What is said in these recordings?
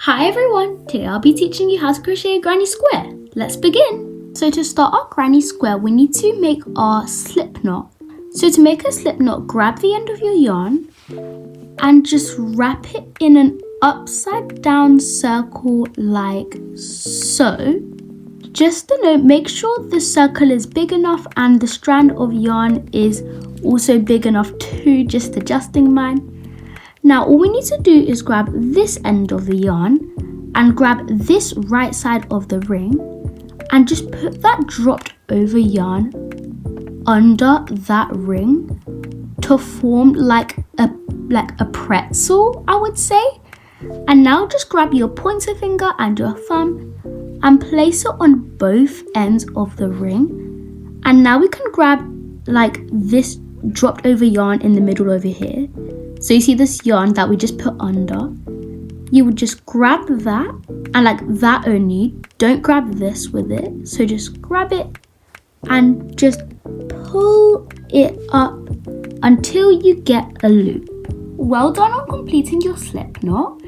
Hi everyone, today I'll be teaching you how to crochet a granny square. Let's begin. So to start our granny square, we need to make our slip knot. So to make a slip knot, grab the end of your yarn and just wrap it in an upside down circle like so. Just a note, make sure the circle is big enough and the strand of yarn is also big enough too, just adjusting mine. Now all we need to do is grab this end of the yarn and grab this right side of the ring and just put that dropped over yarn under that ring to form like a pretzel, I would say. And now just grab your pointer finger and your thumb and place it on both ends of the ring. And now we can grab like this dropped over yarn in the middle over here. So you see this yarn that we just put under, you would just grab that and like that only, don't grab this with it. So just grab it and just pull it up until you get a loop. Well done on completing your slip knot.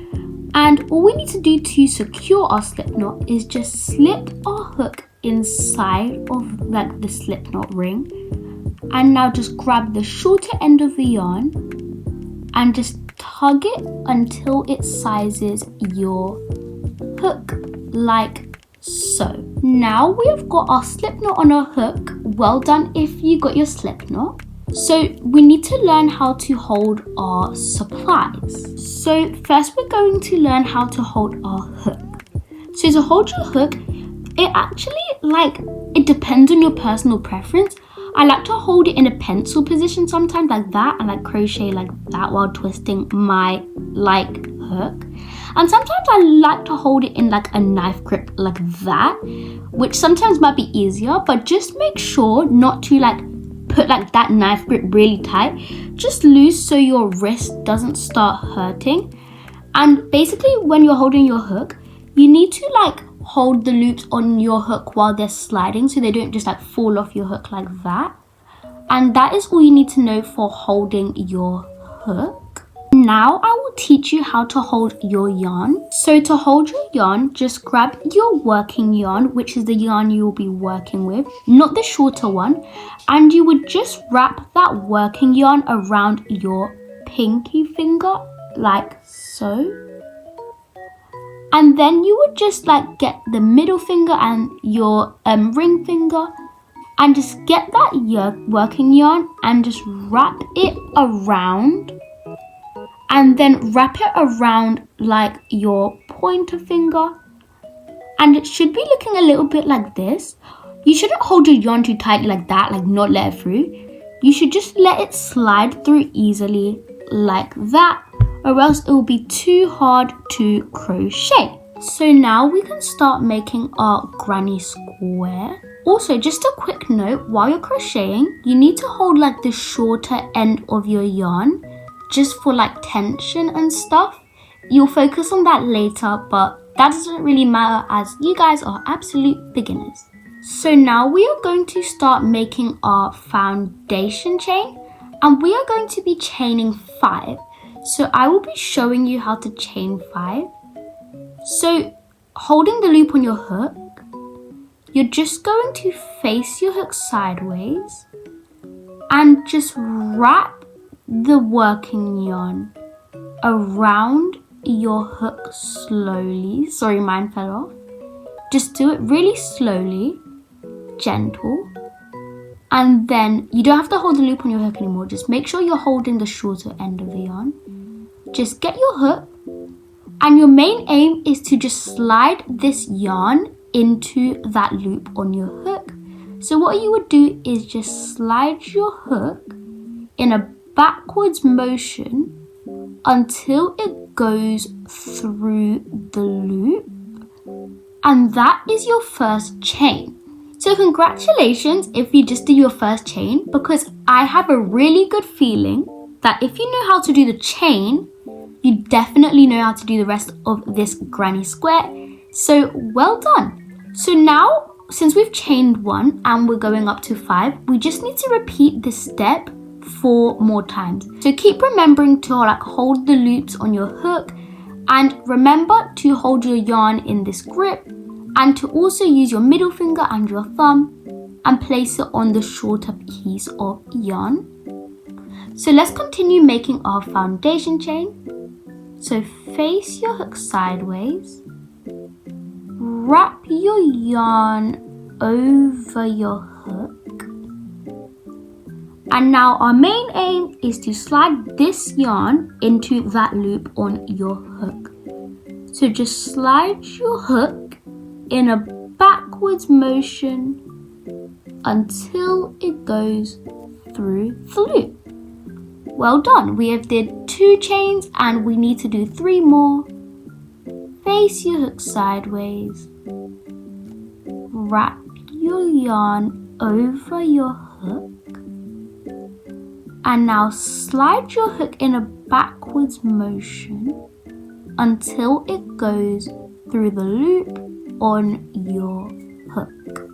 And all we need to do to secure our slip knot is just slip our hook inside of like the slip knot ring. And now just grab the shorter end of the yarn and just tug it until it sizes your hook like so. Now we have got our slip knot on our hook. Well done if you got your slip knot. So we need to learn how to hold our supplies. So first we're going to learn how to hold our hook. So to hold your hook, it depends on your personal preference. I like to hold it in a pencil position sometimes like that and like crochet like that while twisting my hook. And sometimes I like to hold it in like a knife grip like that, which sometimes might be easier, but just make sure not to like put like that knife grip really tight. Just loose so your wrist doesn't start hurting. And basically when you're holding your hook, you need to like hold the loops on your hook while they're sliding so they don't just like fall off your hook like that. And that is all you need to know for holding your hook. Now I will teach you how to hold your yarn. So to hold your yarn, just grab your working yarn, which is the yarn you will be working with, not the shorter one, and you would just wrap that working yarn around your pinky finger like so. And then you would just like get the middle finger and your ring finger and just get that working yarn and just wrap it around, and then wrap it around like your pointer finger, and it should be looking a little bit like this. You shouldn't hold your yarn too tightly like that, like not let it through. You should just let it slide through easily like that, or else it will be too hard to crochet. So now we can start making our granny square. Also, just a quick note, while you're crocheting, you need to hold like the shorter end of your yarn just for like tension and stuff. You'll focus on that later, but that doesn't really matter as you guys are absolute beginners. So now we are going to start making our foundation chain, and we are going to be chaining 5. So I will be showing you how to chain 5. So holding the loop on your hook, you're just going to face your hook sideways and just wrap the working yarn around your hook slowly. Sorry, mine fell off. Just do it really slowly, gentle. And then you don't have to hold the loop on your hook anymore. Just make sure you're holding the shorter end of the yarn. Just get your hook, and your main aim is to just slide this yarn into that loop on your hook. So what you would do is just slide your hook in a backwards motion until it goes through the loop, and that is your first chain. So congratulations if you just did your first chain, because I have a really good feeling that if you know how to do the chain, you definitely know how to do the rest of this granny square. So well done. So now, since we've chained 1 and we're going up to 5, we just need to repeat this step 4 more times. So keep remembering to like hold the loops on your hook And remember to hold your yarn in this grip and to also use your middle finger and your thumb and place it on the shorter piece of yarn. So let's continue making our foundation chain. So face your hook sideways, wrap your yarn over your hook, and now our main aim is to slide this yarn into that loop on your hook. So just slide your hook in a backwards motion until it goes through the loop. Well done, we have did 2 chains and we need to do 3 more. Face your hook sideways, wrap your yarn over your hook, and now slide your hook in a backwards motion until it goes through the loop on your hook.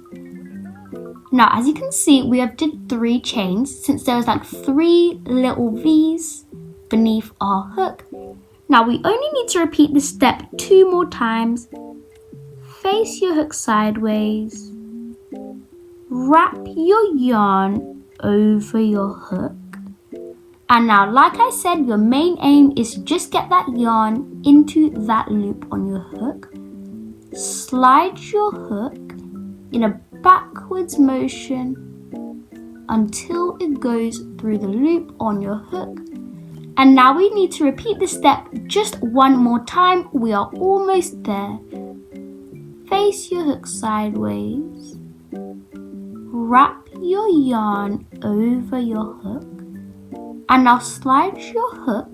Now, as you can see, we have did 3 chains since there was like 3 little V's beneath our hook. Now we only need to repeat this step 2 more times. Face your hook sideways, wrap your yarn over your hook, and now, like I said, your main aim is to just get that yarn into that loop on your hook. Slide your hook in a backwards motion until it goes through the loop on your hook. And now we need to repeat this step just 1 more time. We are almost there. Face your hook sideways, wrap your yarn over your hook, and now slide your hook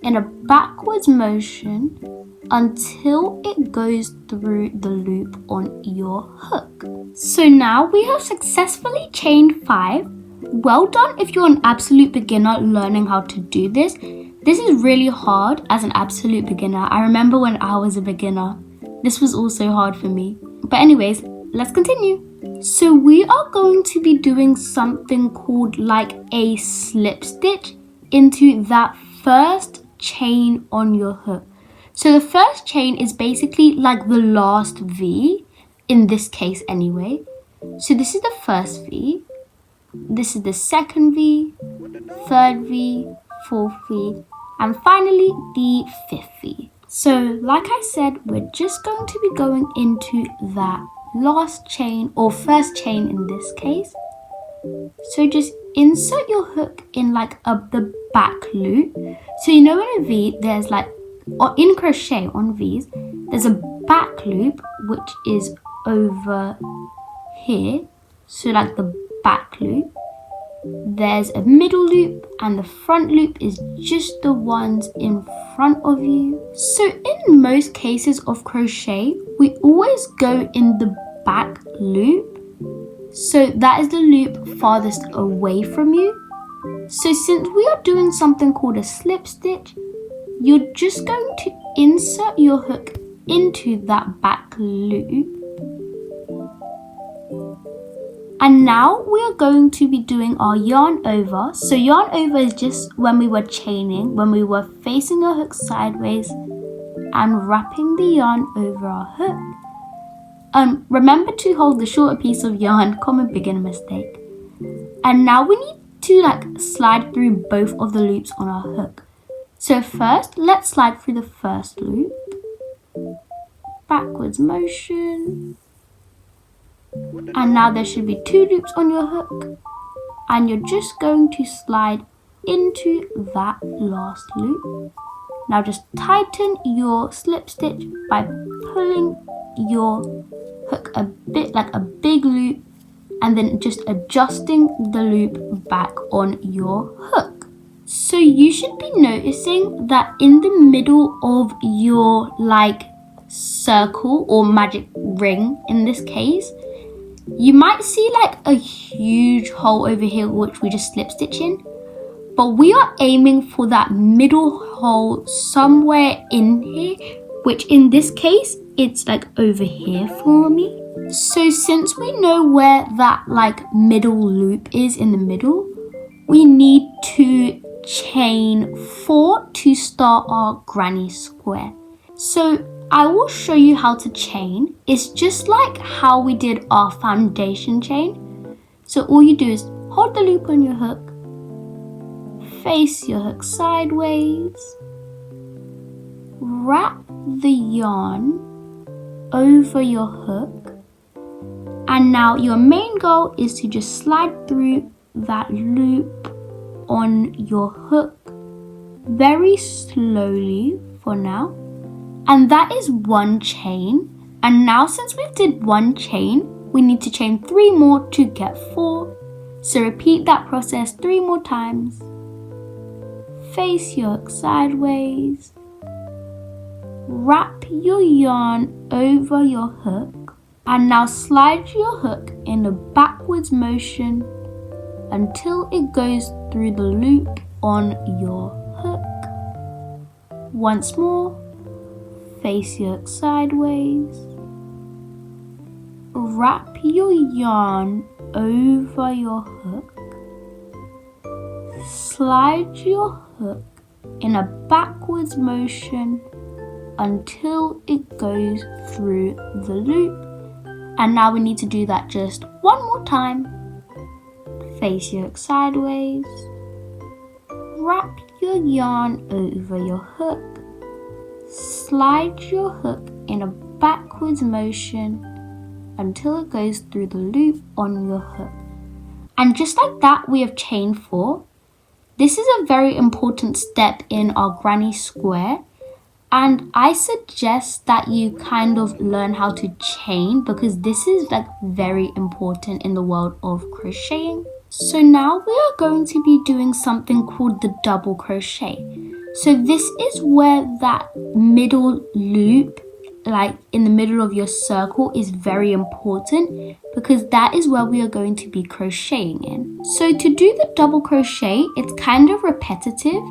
in a backwards motion until it goes through the loop on your hook. So now we have successfully chained 5. Well done if you're an absolute beginner learning how to do this. This is really hard as an absolute beginner. I remember when I was a beginner, this was also hard for me. But anyways, let's continue. So we are going to be doing something called like a slip stitch into that first chain on your hook. So the first chain is basically like the last V, in this case anyway. So this is the first V, this is the second V, third V, fourth V, and finally the 5th V. So like I said, we're just going to be going into that last chain, or first chain in this case. So just insert your hook in like the back loop. So you know in a V there's like, or in crochet on V's, there's a back loop which is over here, so like the back loop. There's a middle loop and the front loop is just the ones in front of you. So in most cases of crochet, we always go in the back loop. So that is the loop farthest away from you. So since we are doing something called a slip stitch, you're just going to insert your hook into that back loop. And now we are going to be doing our yarn over. So yarn over is just when we were chaining, when we were facing our hook sideways and wrapping the yarn over our hook. Remember to hold the shorter piece of yarn, common beginner mistake. And now we need to like slide through both of the loops on our hook. So first, let's slide through the first loop. Backwards motion. And now there should be 2 loops on your hook. And you're just going to slide into that last loop. Now just tighten your slip stitch by pulling your hook a bit like a big loop and then just adjusting the loop back on your hook. So you should be noticing that in the middle of your like circle or magic ring in this case, you might see like a huge hole over here which we just slip stitch in, but we are aiming for that middle hole somewhere in here, which in this case it's like over here for me. So since we know where that like middle loop is in the middle, we need to chain 4 to start our granny square. So I will show you how to chain. It's just like how we did our foundation chain. So all you do is hold the loop on your hook, face your hook sideways, wrap the yarn over your hook, and now your main goal is to just slide through that loop on your hook very slowly for now, and that is one chain. And now since we did one chain, we need to chain 3 more to get 4. So repeat that process 3 more times. Face your hook sideways, wrap your yarn over your hook, and now slide your hook in a backwards motion until it goes through the loop on your hook. Once more, face your hook sideways, wrap your yarn over your hook, slide your hook in a backwards motion until it goes through the loop. And now we need to do that just one more time. Face your hook sideways, wrap your yarn over your hook, slide your hook in a backwards motion until it goes through the loop on your hook. And just like that, we have chained 4. This is a very important step in our granny square, and I suggest that you kind of learn how to chain because this is like very important in the world of crocheting. So now we are going to be doing something called the double crochet. So this is where that middle loop, like in the middle of your circle, is very important because that is where we are going to be crocheting in. So to do the double crochet, it's kind of repetitive,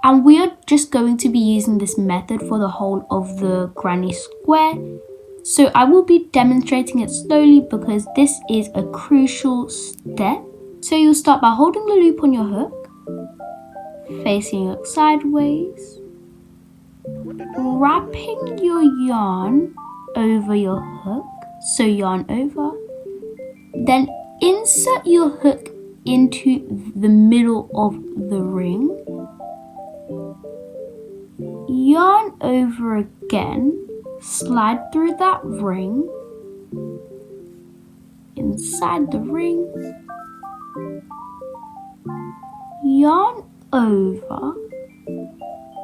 and we are just going to be using this method for the whole of the granny square. So I will be demonstrating it slowly because this is a crucial step. So you'll start by holding the loop on your hook, facing your hook sideways, wrapping your yarn over your hook, so yarn over, then insert your hook into the middle of the ring, yarn over again, slide through that ring, inside the ring, yarn over,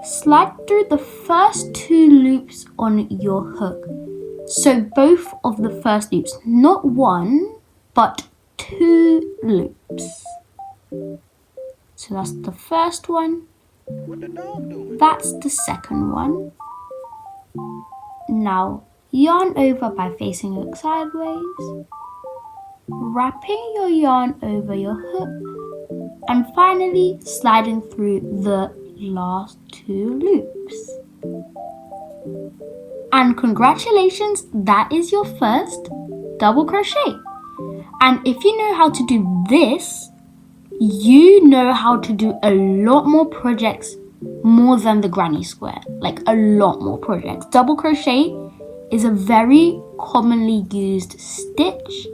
slide through the first 2 loops on your hook. So both of the first loops, not 1, but 2 loops. So that's the first one. That's the second one. Now yarn over by facing hook sideways, wrapping your yarn over your hook, and finally sliding through the last 2 loops. And congratulations, that is your first double crochet. And if you know how to do this, you know how to do a lot more projects more than the granny square, like a lot more projects. Double crochet is a very commonly used stitch.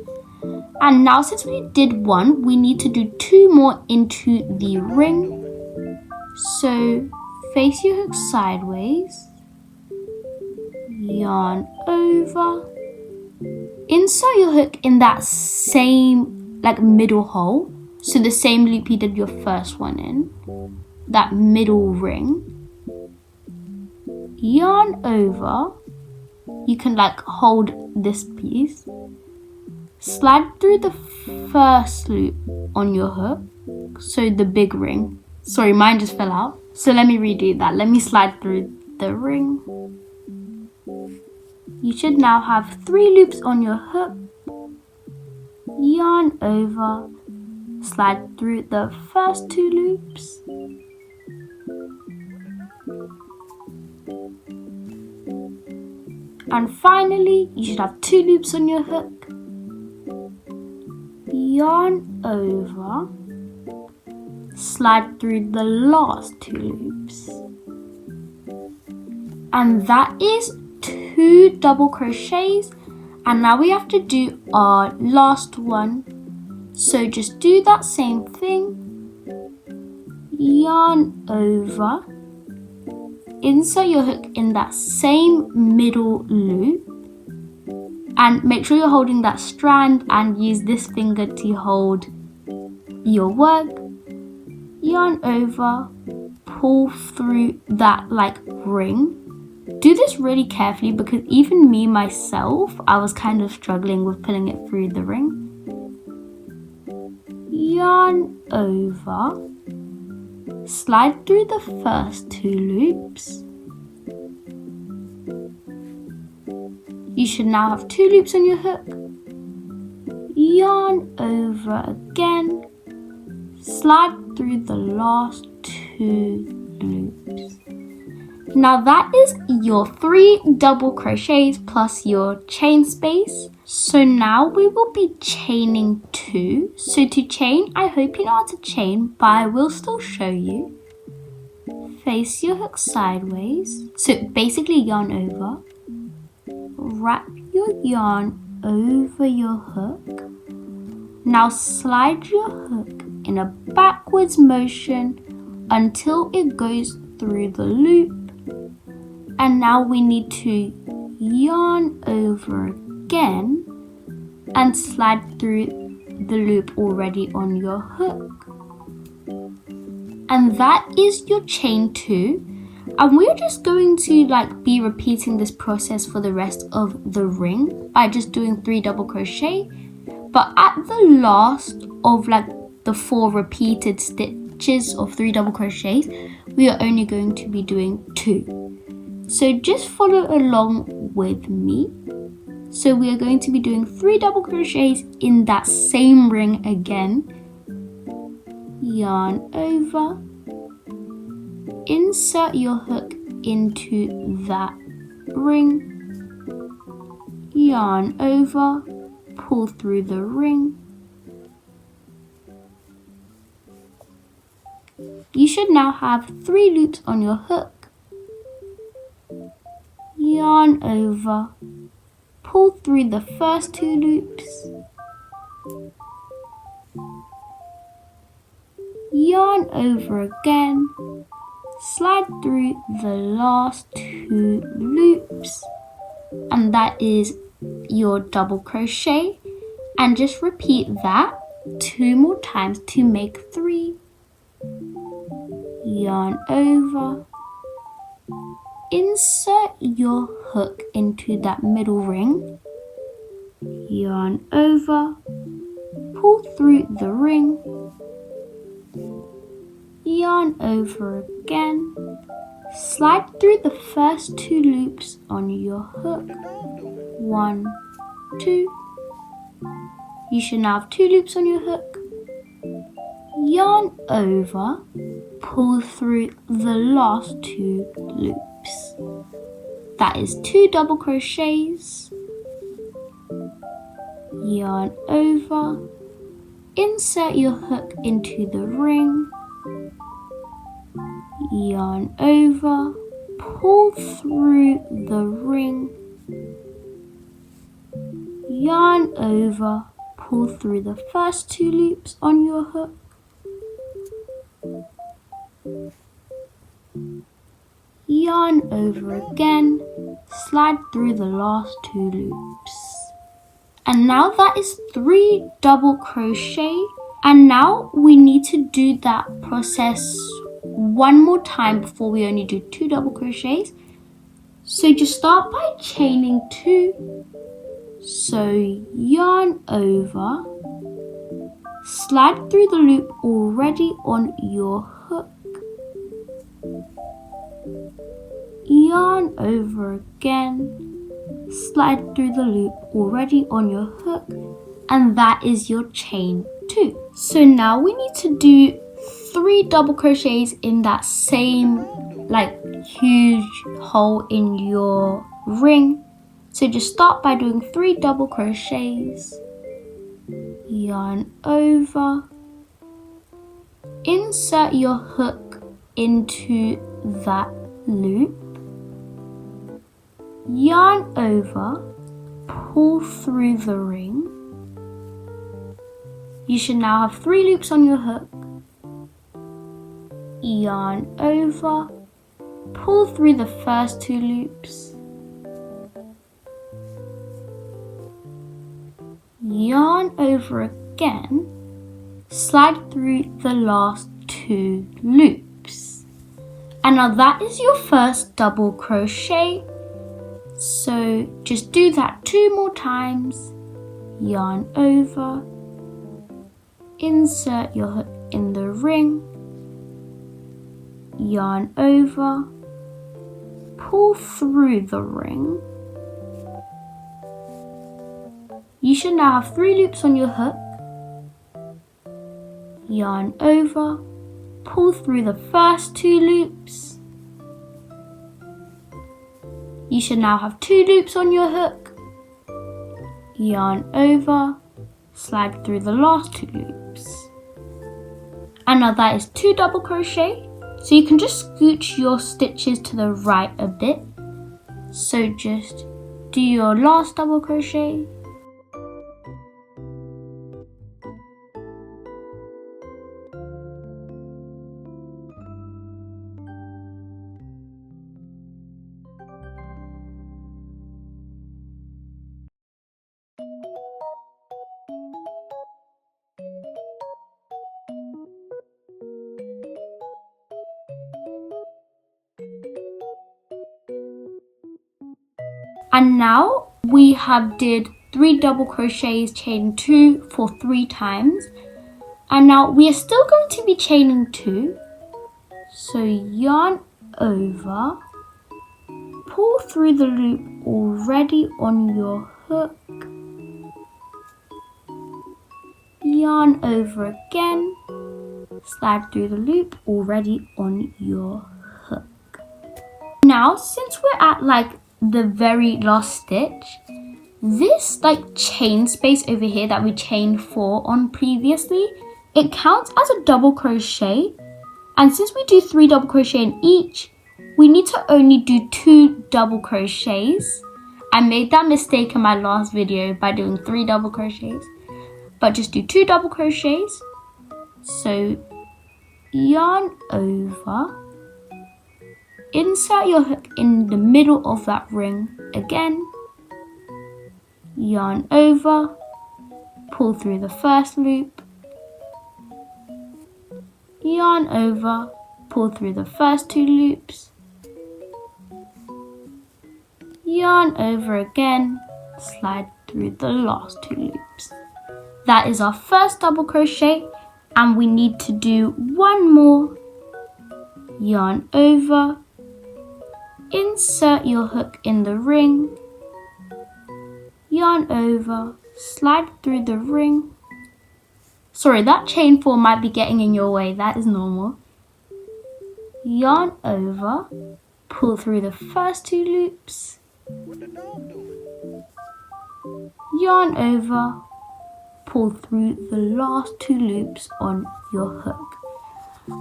And now since we did 1, we need to do 2 more into the ring. So face your hook sideways, yarn over, insert your hook in that same like middle hole, so the same loop you did your first one in, that middle ring, yarn over, you can like hold this piece, slide through the first loop on your hook, so the big ring. Sorry, mine just fell out. So let me redo that. Let me slide through the ring. You should now have 3 loops on your hook. Yarn over, slide through the first 2 loops. And finally, you should have 2 loops on your hook. Yarn over, slide through the last 2 loops. And that is 2 double crochets, and now we have to do our last one. So just do that same thing, yarn over, insert your hook in that same middle loop, and make sure you're holding that strand and use this finger to hold your work. Yarn over, pull through that like ring. Do this really carefully because even me myself, I was kind of struggling with pulling it through the ring. Yarn over, slide through the first 2 loops. You should now have 2 loops on your hook. Yarn over again, slide through the last 2 loops. Now that is your 3 double crochets plus your chain space. So now we will be chaining 2. So to chain, I hope you know how to chain, but I will still show you. Face your hook sideways. So basically yarn over. Wrap your yarn over your hook. Now slide your hook in a backwards motion until it goes through the loop. And now we need to yarn over again and slide through the loop already on your hook. And that is your chain 2. And we're just going to be repeating this process for the rest of the ring by just doing 3 double crochet. But at the last of the 4 repeated stitches of 3 double crochets, we are only going to be doing 2. So just follow along with me. So we are going to be doing 3 double crochets in that same ring again. Yarn over, insert your hook into that ring, yarn over, pull through the ring. You should now have 3 loops on your hook. Yarn over, pull through the first 2 loops, yarn over again, slide through the last 2 loops, and that is your double crochet, and just repeat that 2 more times to make 3. Yarn over, insert your hook into that middle ring, yarn over, pull through the ring, yarn over again, slide through the first 2 loops on your hook, 1, 2. You should now have 2 loops on your hook, yarn over, pull through the last 2 loops. That is 2 double crochets, yarn over, insert your hook into the ring, yarn over, pull through the ring, yarn over, pull through the first 2 loops on your hook, yarn over again, slide through the last 2 loops. And now that is 3 double crochet, and now we need to do that process one more time before we only do 2 double crochets. So just start by chaining 2. So yarn over, slide through the loop already on your hook, yarn over again, slide through the loop already on your hook, and that is your chain 2. So now we need to do 3 double crochets in that same huge hole in your ring. So just start by doing 3 double crochets, yarn over, insert your hook into that loop, yarn over, pull through the ring. You should now have 3 loops on your hook, yarn over, pull through the first 2 loops, yarn over again, slide through the last 2 loops. And now that is your first double crochet. So just do that 2 more times, yarn over, insert your hook in the ring, yarn over, pull through the ring. You should now have 3 loops on your hook, yarn over, pull through the first 2 loops. You should now have 2 loops on your hook, yarn over, slide through the last 2 loops. And now that is 2 double crochet. So you can just scooch your stitches to the right a bit. So just do your last double crochet, and now we have did 3 double crochets, chain 2 for 3 times, and now we are still going to be chaining 2. So yarn over, pull through the loop already on your hook, yarn over again, slide through the loop already on your hook. Now since we're at like the very last stitch, this like chain space over here that we chained 4 on previously, it counts as a double crochet, and since we do 3 double crochet in each, we need to only do 2 double crochets. I made that mistake in my last video by doing 3 double crochets, but just do 2 double crochets. So yarn over, insert your hook in the middle of that ring again, yarn over, pull through the first loop, yarn over, pull through the first 2 loops, yarn over again, slide through the last 2 loops. That is our first double crochet, and we need to do 1 more. Yarn over, insert your hook in the ring, yarn over, slide through the ring. Sorry, that chain 4 might be getting in your way, that is normal. Yarn over, pull through the first 2 loops, yarn over, pull through the last 2 loops on your hook.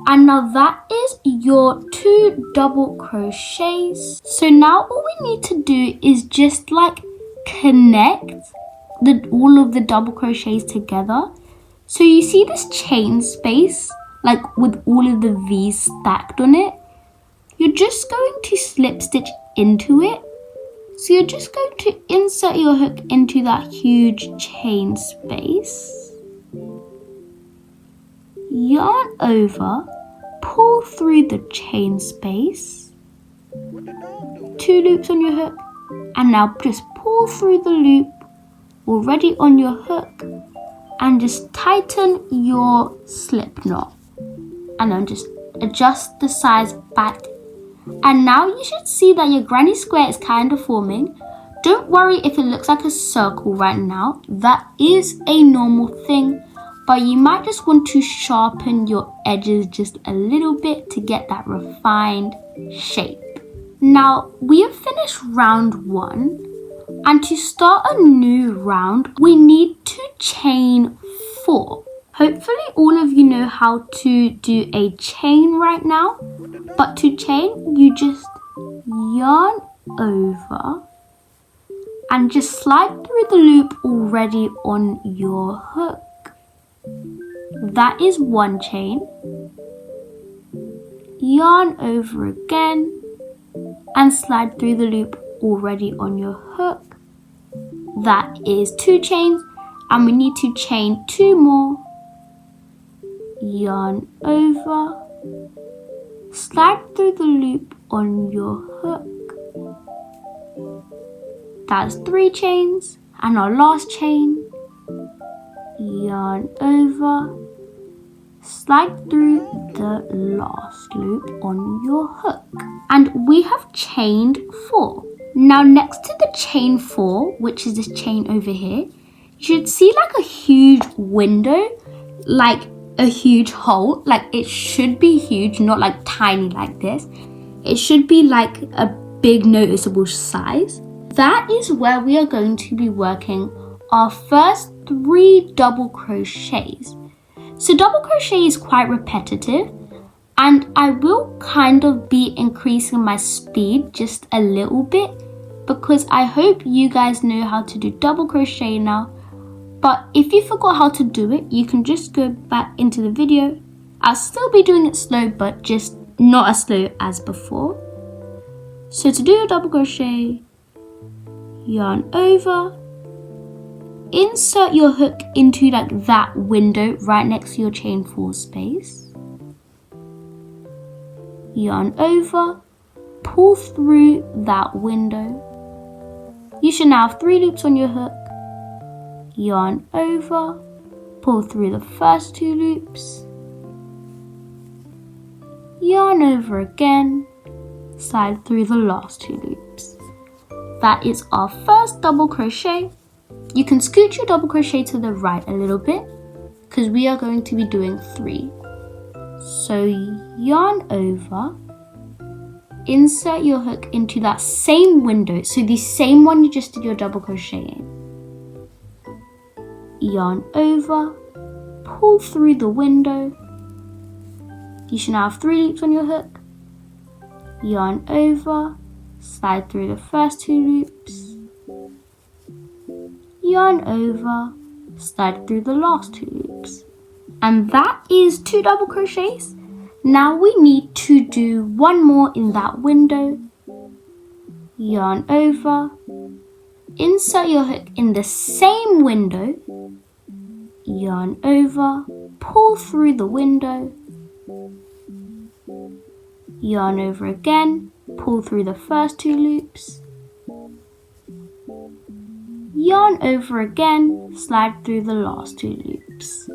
And now that is your 2 double crochets. So now all we need to do is just like connect all of the double crochets together. So you see this chain space, like with all of the V's stacked on it? You're just going to slip stitch into it. So you're just going to insert your hook into that huge chain space, yarn over, pull through the chain space, 2 loops on your hook, and now just pull through the loop already on your hook and just tighten your slip knot, and then just adjust the size back. And now you should see that your granny square is kind of forming. Don't worry if it looks like a circle right now. That is a normal thing, but you might just want to sharpen your edges just a little bit to get that refined shape. Now we have finished round 1, and to start a new round we need to chain 4. Hopefully all of you know how to do a chain right now, but to chain you just yarn over and just slide through the loop already on your hook. That is one chain. Yarn over again and slide through the loop already on your hook. That is two chains, and we need to chain two more. Yarn over, slide through the loop on your hook. That's three chains, and our last chain. Yarn over, slide through the last loop on your hook. And we have chained 4. Now next to the chain 4, which is this chain over here, you should see like a huge window, like a huge hole. Like it should be huge, not like tiny like this. It should be like a big noticeable size. That is where we are going to be working our first 3 double crochets. So double crochet is quite repetitive, and I will kind of be increasing my speed just a little bit because I hope you guys know how to do double crochet now. But if you forgot how to do it, you can just go back into the video. I'll still be doing it slow, but just not as slow as before. So to do your double crochet, yarn over, insert your hook into like that window right next to your chain 4 space. Yarn over, pull through that window. You should now have 3 loops on your hook. Yarn over, pull through the first 2 loops. Yarn over again, slide through the last 2 loops. That is our first double crochet. You can scoot your double crochet to the right a little bit because we are going to be doing 3. So yarn over, insert your hook into that same window, so the same one you just did your double crochet in. Yarn over, pull through the window. You should now have 3 loops on your hook. Yarn over, slide through the first 2 loops. Yarn over, slide through the last 2 loops. And that is 2 double crochets. Now we need to do 1 more in that window. Yarn over, insert your hook in the same window. Yarn over, pull through the window. Yarn over again, pull through the first 2 loops. Yarn over again, slide through the last 2 loops.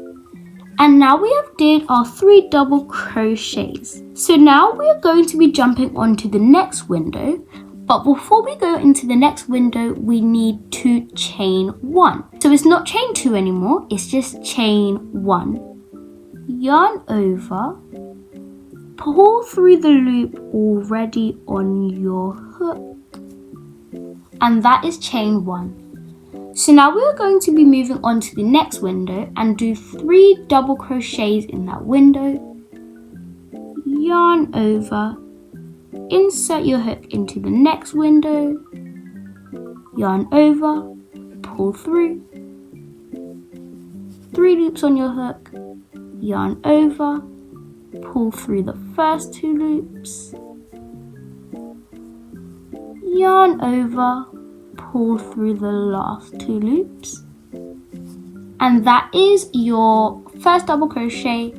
And now we have did our 3 double crochets. So now we are going to be jumping onto the next window. But before we go into the next window, we need to chain 1. So it's not chain 2 anymore, it's just chain 1. Yarn over, pull through the loop already on your hook. And that is chain 1. So now we are going to be moving on to the next window and do 3 double crochets in that window. Yarn over, insert your hook into the next window. Yarn over, pull through. 3 loops on your hook. Yarn over, pull through the first 2 loops. Yarn over, pull through the last 2 loops. And that is your first double crochet.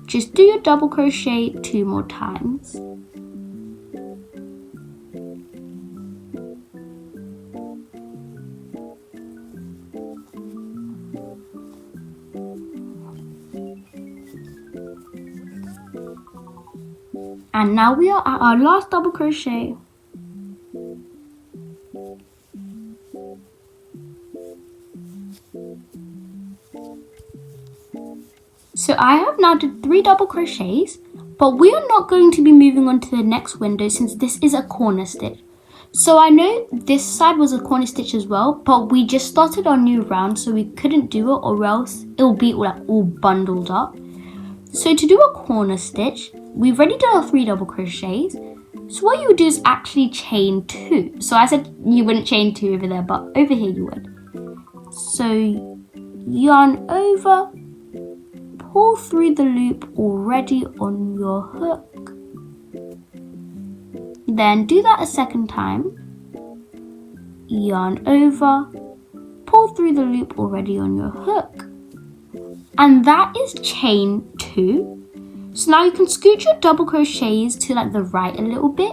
Just do your double crochet 2 more times. And now we are at our last double crochet. So I have now did 3 double crochets, but we are not going to be moving on to the next window since this is a corner stitch. So I know this side was a corner stitch as well, but we just started our new round, so we couldn't do it, or else it'll be like all bundled up. So to do a corner stitch, we've already done our 3 double crochets. So what you would do is actually chain 2. So I said you wouldn't chain 2 over there, but over here you would. So yarn over, pull through the loop already on your hook. Then do that a second time. Yarn over, pull through the loop already on your hook. And that is chain 2. So now you can scoot your double crochets to like the right a little bit.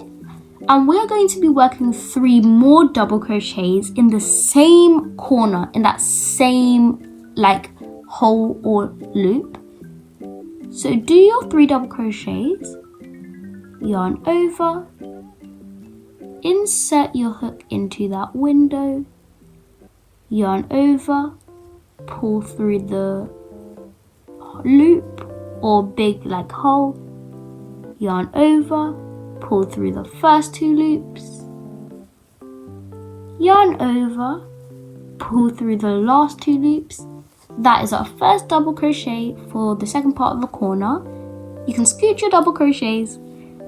And we're going to be working 3 more double crochets in the same corner, in that same like hole or loop. So do your 3 double crochets, yarn over, insert your hook into that window, yarn over, pull through the loop or big like hole, yarn over, pull through the first 2 loops, yarn over, pull through the last 2 loops. That is our first double crochet for the second part of the corner. You can scoot your double crochets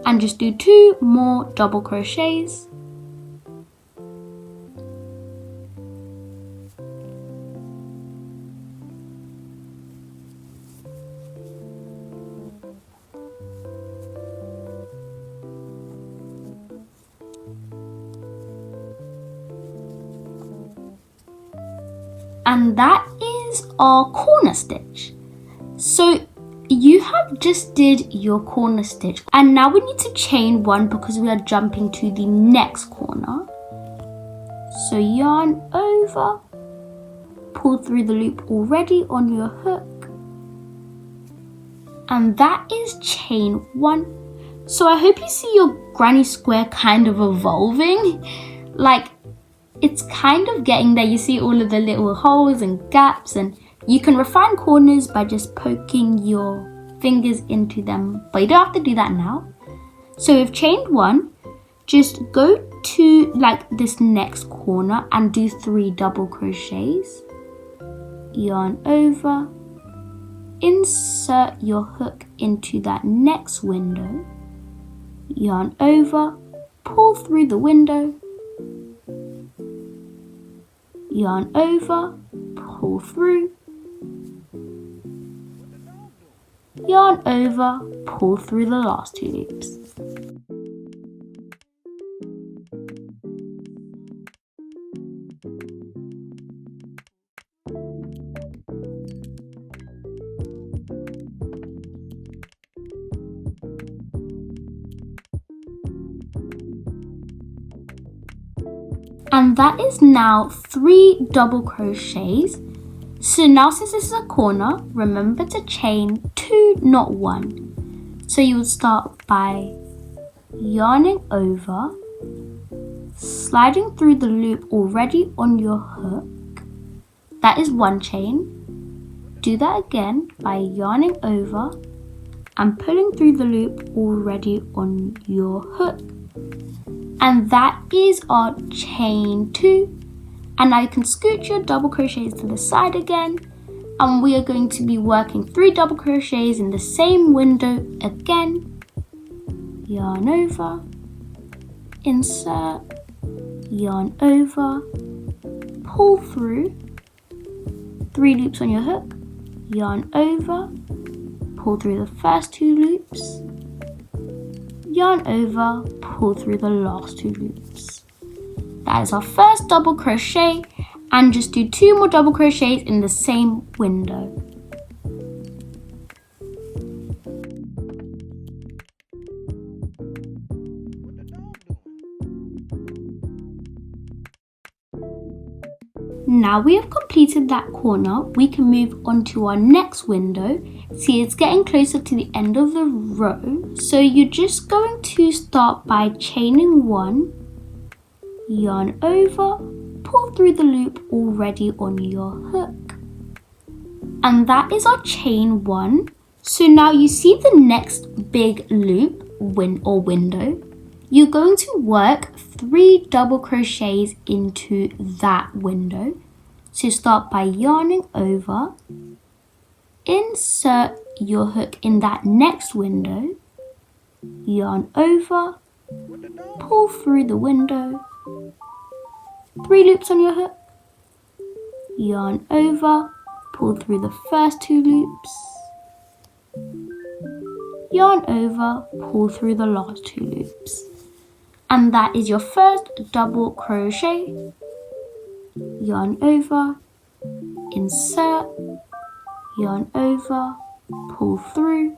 and just do 2 more double crochets. And that is our corner stitch. So you have just did your corner stitch, and now we need to chain 1 because we are jumping to the next corner. So yarn over, pull through the loop already on your hook, and that is chain 1. So I hope you see your granny square kind of evolving. Like, it's kind of getting there. You see all of the little holes and gaps, and you can refine corners by just poking your fingers into them, but you don't have to do that now. So we've chained 1. Just go to like this next corner and do 3 double crochets, yarn over, insert your hook into that next window, yarn over, pull through the window, yarn over, pull through, yarn over, pull through the last 2 loops. And that is now 3 double crochets. So now since this is a corner, remember to chain 2, not 1. So you would start by yarning over, sliding through the loop already on your hook. That is 1 chain. Do that again by yarning over and pulling through the loop already on your hook. And that is our chain 2. And now you can scoot your double crochets to the side again, and we are going to be working 3 double crochets in the same window again. Yarn over, insert, yarn over, pull through, 3 loops on your hook, yarn over, pull through the first 2 loops, yarn over, pull through the last 2 loops. That is our first double crochet, and just do 2 more double crochets in the same window. Now we have completed that corner, we can move on to our next window. See, it's getting closer to the end of the row. So you're just going to start by chaining 1, yarn over, pull through the loop already on your hook. And that is our chain 1. So now you see the next big loop window. you're going to work 3 double crochets into that window. So start by yarning over, insert your hook in that next window, yarn over, pull through the window, 3 loops on your hook, yarn over, pull through the first 2 loops, yarn over, pull through the last 2 loops. And that is your first double crochet. Yarn over, insert, yarn over, pull through,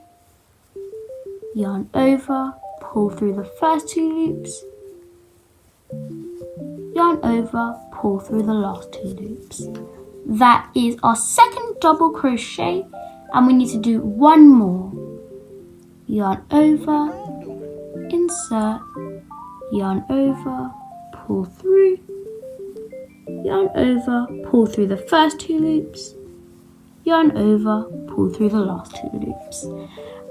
yarn over, pull through the first 2 loops, yarn over, pull through the last 2 loops. That is our second double crochet, and we need to do 1 more. Yarn over, insert, yarn over, pull through, yarn over, pull through the first 2 loops, yarn over, pull through the last 2 loops.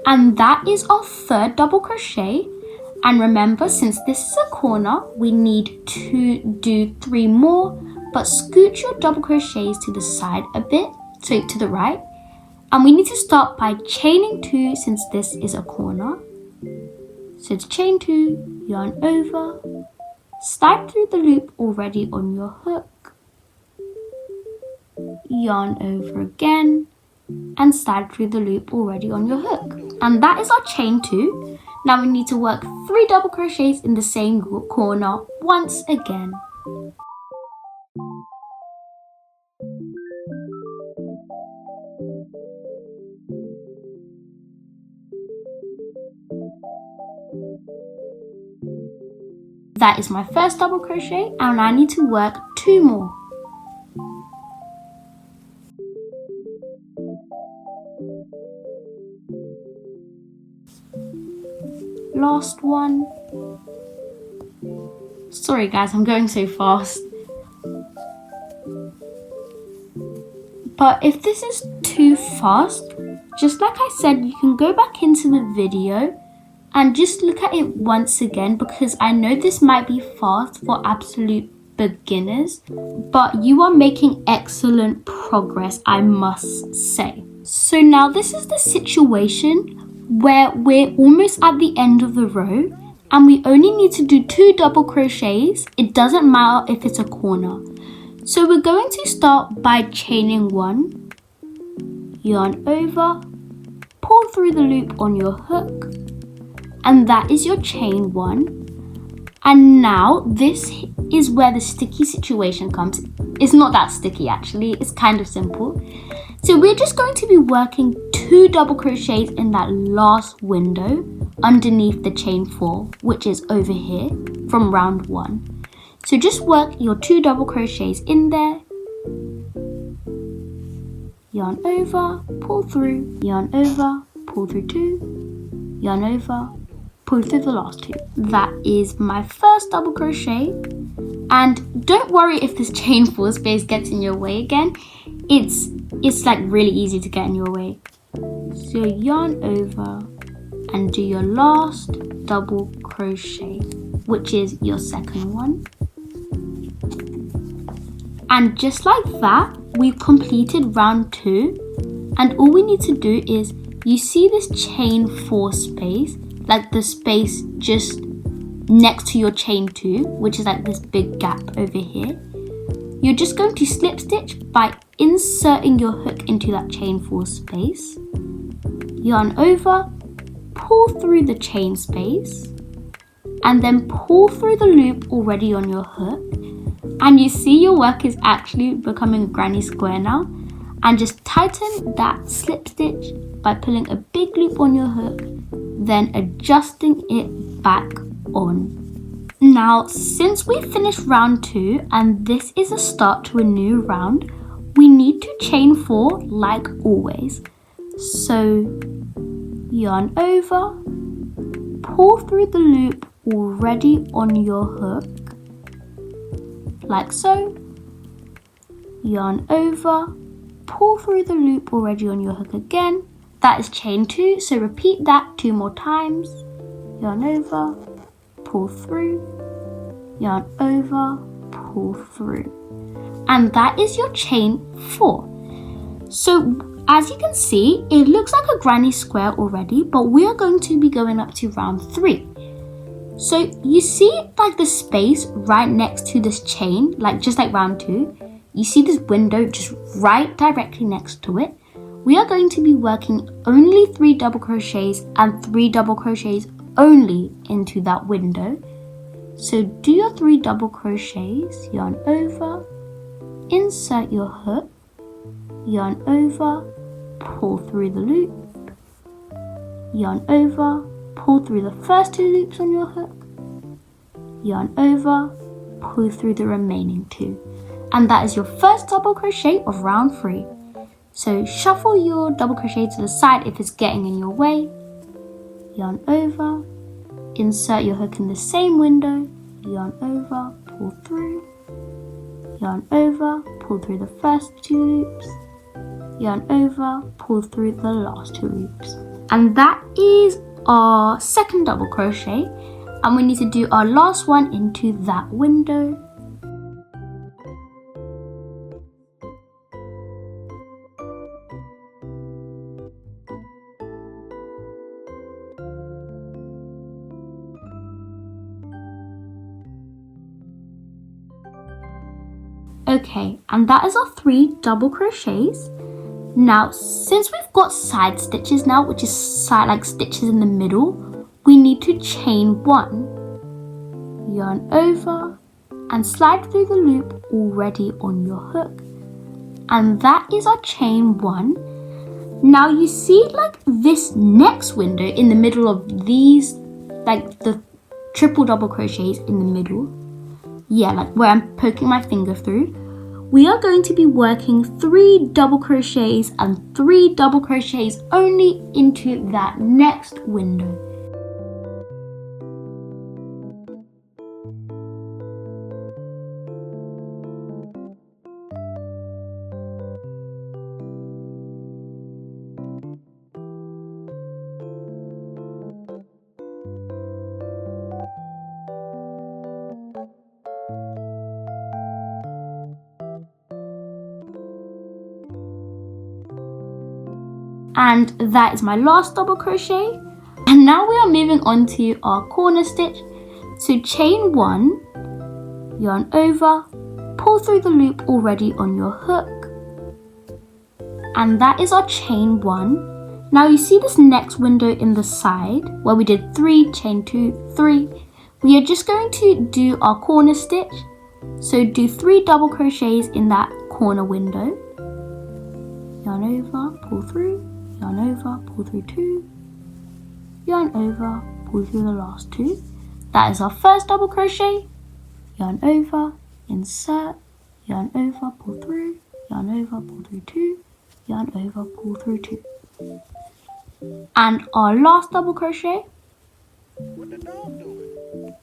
And that is our third double crochet. And remember, since this is a corner, we need to do 3 more, but scoot your double crochets to the side a bit, so to the right. And we need to start by chaining 2 since this is a corner. So to chain 2, yarn over, slide through the loop already on your hook, yarn over again, and slide through the loop already on your hook. And that is our chain 2. Now we need to work 3 double crochets in the same corner once again. That is my first double crochet, and I need to work 2 more. Last one. Sorry guys, I'm going so fast. But if this is too fast, just like I said, you can go back into the video and just look at it once again, because I know this might be fast for absolute beginners, but you are making excellent progress, I must say. So now this is the situation where we're almost at the end of the row and we only need to do 2 double crochets. It doesn't matter if it's a corner. So we're going to start by chaining 1, yarn over, pull through the loop on your hook, and that is your chain 1. And now this is where the sticky situation comes. It's not that sticky actually, it's kind of simple. So we're just going to be working 2 double crochets in that last window underneath the chain 4, which is over here from round 1. So just work your 2 double crochets in there, yarn over, pull through, yarn over, pull through 2, yarn over, pull through the last 2. That is my first double crochet. And don't worry if this chain 4 space gets in your way again. It's like really easy to get in your way. So yarn over and do your last double crochet, which is your second one. And just like that, we've completed round 2. And all we need to do is, you see this chain 4 space, like the space just next to your chain 2, which is like this big gap over here. You're just going to slip stitch by inserting your hook into that chain 4 space, yarn over, pull through the chain space, and then pull through the loop already on your hook. And you see your work is actually becoming a granny square now. And just tighten that slip stitch by pulling a big loop on your hook, then adjusting it back on. Now, since we finished round 2 and this is a start to a new round, we need to chain 4 like always. So yarn over, pull through the loop already on your hook, like so, yarn over, pull through the loop already on your hook again. That is chain 2, so repeat that 2 more times. Yarn over, pull through, yarn over, pull through. And that is your chain 4. So as you can see, it looks like a granny square already, but we are going to be going up to round 3. So you see like the space right next to this chain, like just like round 2, you see this window just right directly next to it. We are going to be working only 3 double crochets and 3 double crochets only into that window. So do your 3 double crochets, yarn over, insert your hook, yarn over, pull through the loop, yarn over, pull through the first 2 loops on your hook, yarn over, pull through the remaining 2. And that is your first double crochet of round 3. So shuffle your double crochet to the side if it's getting in your way, yarn over, insert your hook in the same window, yarn over, pull through, yarn over, pull through the first 2 loops, yarn over, pull through the last 2 loops. And that is our second double crochet, and we need to do our last one into that window. Okay, and that is our 3 double crochets. Now, since we've got side stitches now, which is side like stitches in the middle, we need to chain 1, yarn over, and slide through the loop already on your hook. And that is our chain 1. Now you see like this next window in the middle of these, like the triple double crochets in the middle. Yeah, like where I'm poking my finger through. We are going to be working 3 double crochets and 3 double crochets only into that next window. And that is my last double crochet. And now we are moving on to our corner stitch. So chain 1, yarn over, pull through the loop already on your hook. And that is our chain 1. Now you see this next window in the side where we did 3, chain 2, 3. We are just going to do our corner stitch. So do 3 double crochets in that corner window. Yarn over, pull through, yarn over, pull through 2, yarn over, pull through the last 2. That is our first double crochet, yarn over, insert, yarn over, pull through, yarn over, pull through 2, yarn over, pull through 2. And our last double crochet. What the dog doing?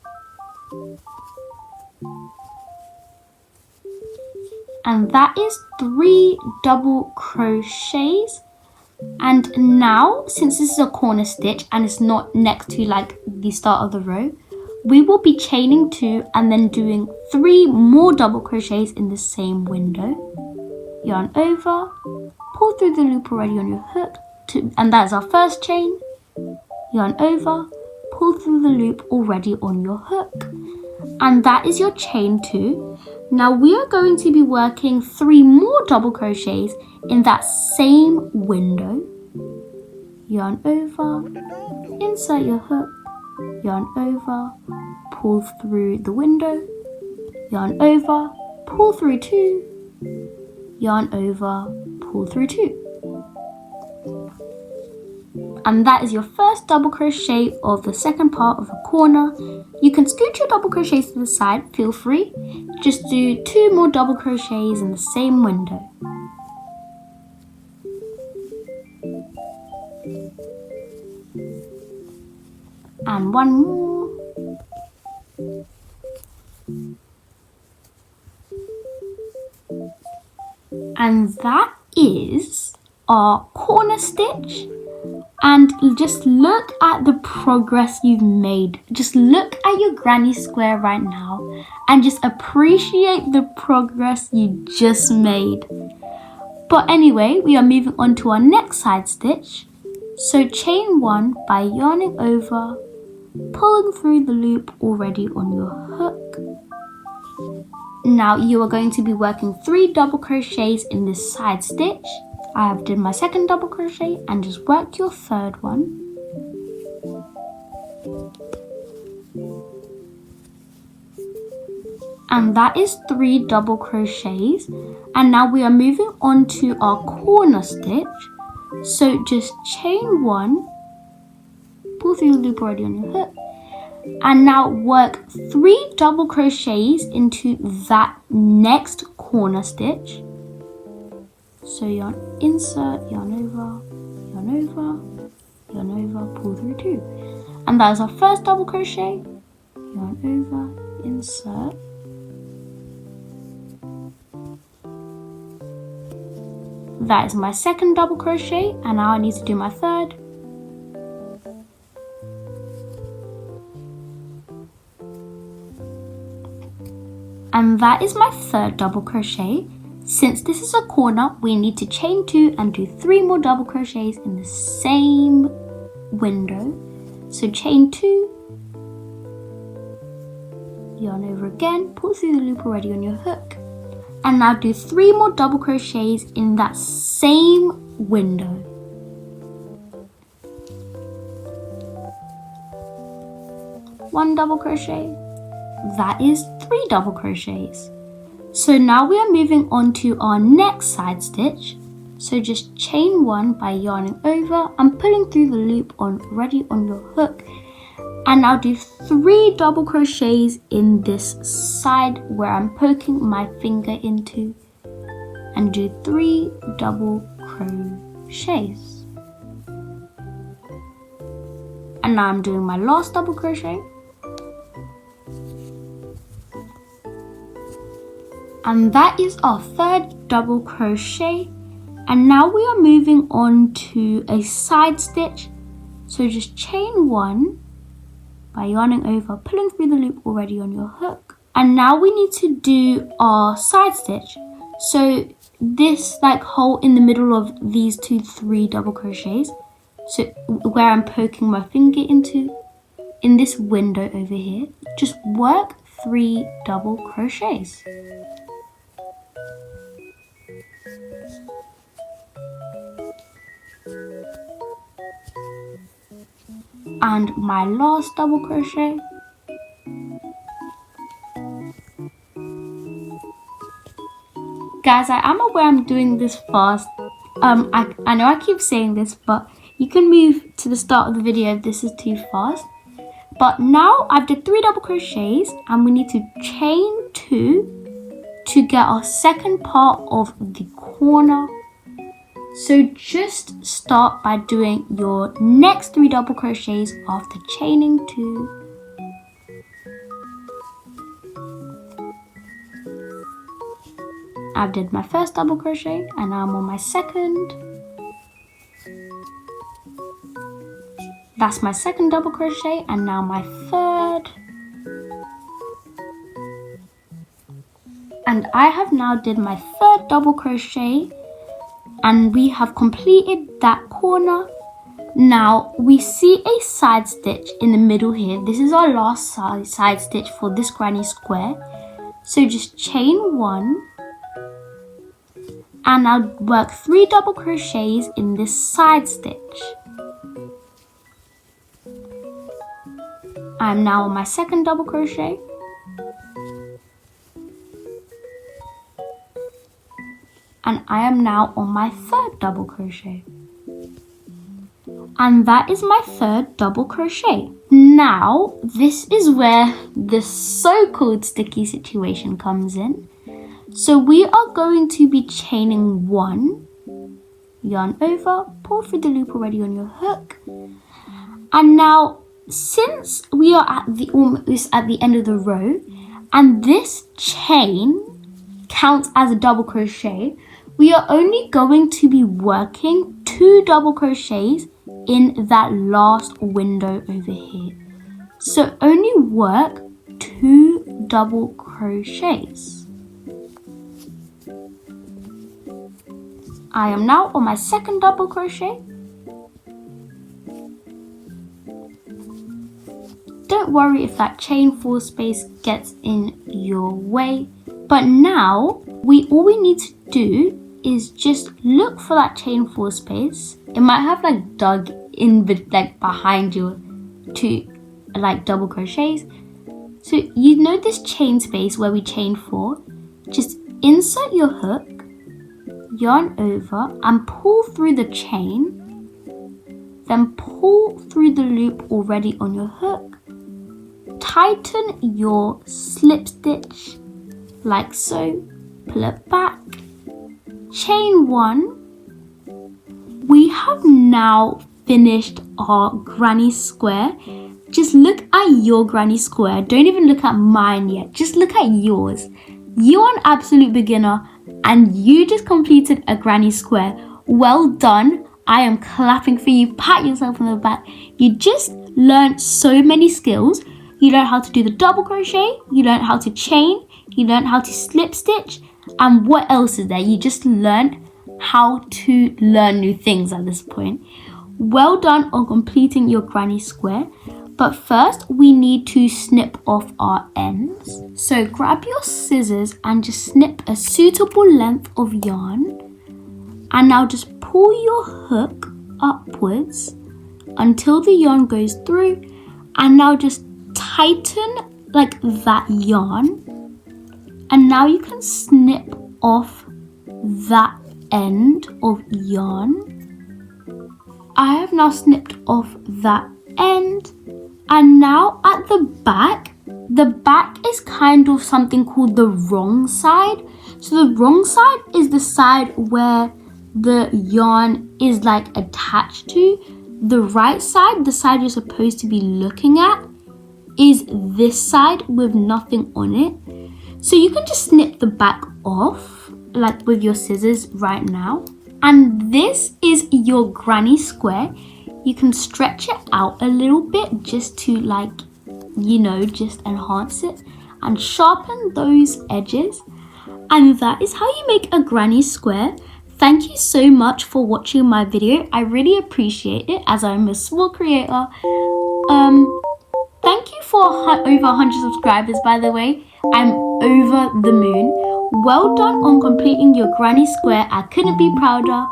And that is 3 double crochets. And now, since this is a corner stitch and it's not next to like the start of the row, we will be chaining 2 and then doing 3 more double crochets in the same window. Yarn over, pull through the loop already on your hook, and that is our first chain. Yarn over, pull through the loop already on your hook, and that is your chain 2. Now we are going to be working 3 more double crochets in that same window. Yarn over, insert your hook, yarn over, pull through the window, yarn over, pull through 2, yarn over, pull through 2. And that is your first double crochet of the second part of the corner. You can scoot your double crochets to the side, feel free. Just do 2 more double crochets in the same window. And 1 more. And that is our corner stitch. And just look at the progress you've made. Just look at your granny square right now and just appreciate the progress you just made. But anyway, we are moving on to our next side stitch. So chain 1 by yarning over, pulling through the loop already on your hook. Now you are going to be working 3 double crochets in this side stitch. I have done my second double crochet and just work your third one. And that is 3 double crochets. And now we are moving on to our corner stitch. So just chain 1, pull through the loop already on your hook, and now work 3 double crochets into that next corner stitch. So yarn, insert, yarn over, yarn over, yarn over, pull through 2. And that is our first double crochet, yarn over, insert. That is my second double crochet, and now I need to do my third. And that is my third double crochet. Since this is a corner, we need to chain 2 and do 3 more double crochets in the same window. So chain 2, yarn over again, pull through the loop already on your hook, and now do 3 more double crochets in that same window. One double crochet, that is 3 double crochets. So now we are moving on to our next side stitch. So just chain 1 by yarning over and pulling through the loop already on your hook, and now do 3 double crochets in this side where I'm poking my finger into, and do 3 double crochets. And now I'm doing my last double crochet. And that is our third double crochet. And now we are moving on to a side stitch. So just chain 1 by yarning over, pulling through the loop already on your hook. And now we need to do our side stitch. So this like hole in the middle of these 3 double crochets. So where I'm poking my finger into, in this window over here, just work 3 double crochets. And my last double crochet. Guys, I am aware I'm doing this fast. I know I keep saying this, but you can move to the start of the video if this is too fast. But now I've did 3 double crochets, and we need to chain 2 to get our second part of the corner. So just start by doing your next 3 double crochets after chaining 2. I did my first double crochet and now I'm on my second. That's my second double crochet and now my third. And I have now did my third double crochet. And we have completed that corner. Now we see a side stitch in the middle here. This is our last side stitch for this granny square. So just chain 1 and now work 3 double crochets in this side stitch. I'm now on my second double crochet. And I am now on my third double crochet. And that is my third double crochet. Now, this is where the so-called sticky situation comes in. So we are going to be chaining 1, yarn over, pull through the loop already on your hook. And now, since we are at almost at the end of the row, and this chain counts as a double crochet, we are only going to be working 2 double crochets in that last window over here. So only work 2 double crochets. I am now on my second double crochet. Don't worry if that chain 4 space gets in your way, but now all we need to do is just look for that chain 4 space. It might have like dug in like behind your 2 like double crochets. So you know this chain space where we chain 4, just insert your hook, yarn over and pull through the chain, then pull through the loop already on your hook, tighten your slip stitch like so, pull it back, chain 1. We have now finished our granny square. Just look at your granny square. Don't even look at mine yet. Just look at yours. You are an absolute beginner and you just completed a granny square. Well done. I am clapping for you. Pat yourself on the back. You just learned so many skills. You learned how to do the double crochet. You learned how to chain. You learned how to slip stitch. And what else is there? You just learned how to learn new things at this point. Well done on completing your granny square. But first, we need to snip off our ends. So grab your scissors and just snip a suitable length of yarn. And now just pull your hook upwards until the yarn goes through. And now just tighten like that yarn. And now you can snip off that end of yarn. I have now snipped off that end. And now at the back is kind of something called the wrong side. So the wrong side is the side where the yarn is like attached to. The right side, the side you're supposed to be looking at, is this side with nothing on it. So you can just snip the back off like with your scissors right now. And this is your granny square. You can stretch it out a little bit just to like, you know, just enhance it and sharpen those edges. And that is how you make a granny square. Thank you so much for watching my video. I really appreciate it as I'm a small creator. Thank you for over 100 subscribers, by the way. I'm over the moon. Well done on completing your granny square. I couldn't be prouder.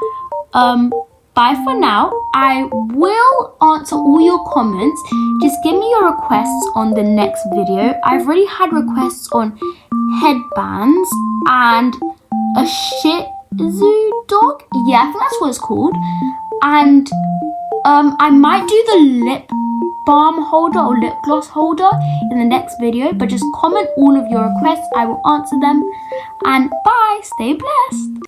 Bye for now. I will answer all your comments. Just give me your requests on the next video. I've already had requests on headbands and a Shih Tzu dog. Yeah, I think that's what it's called. And I might do the lip balm holder or lip gloss holder in the next video. But just comment all of your requests. I will answer them. And bye. Stay blessed.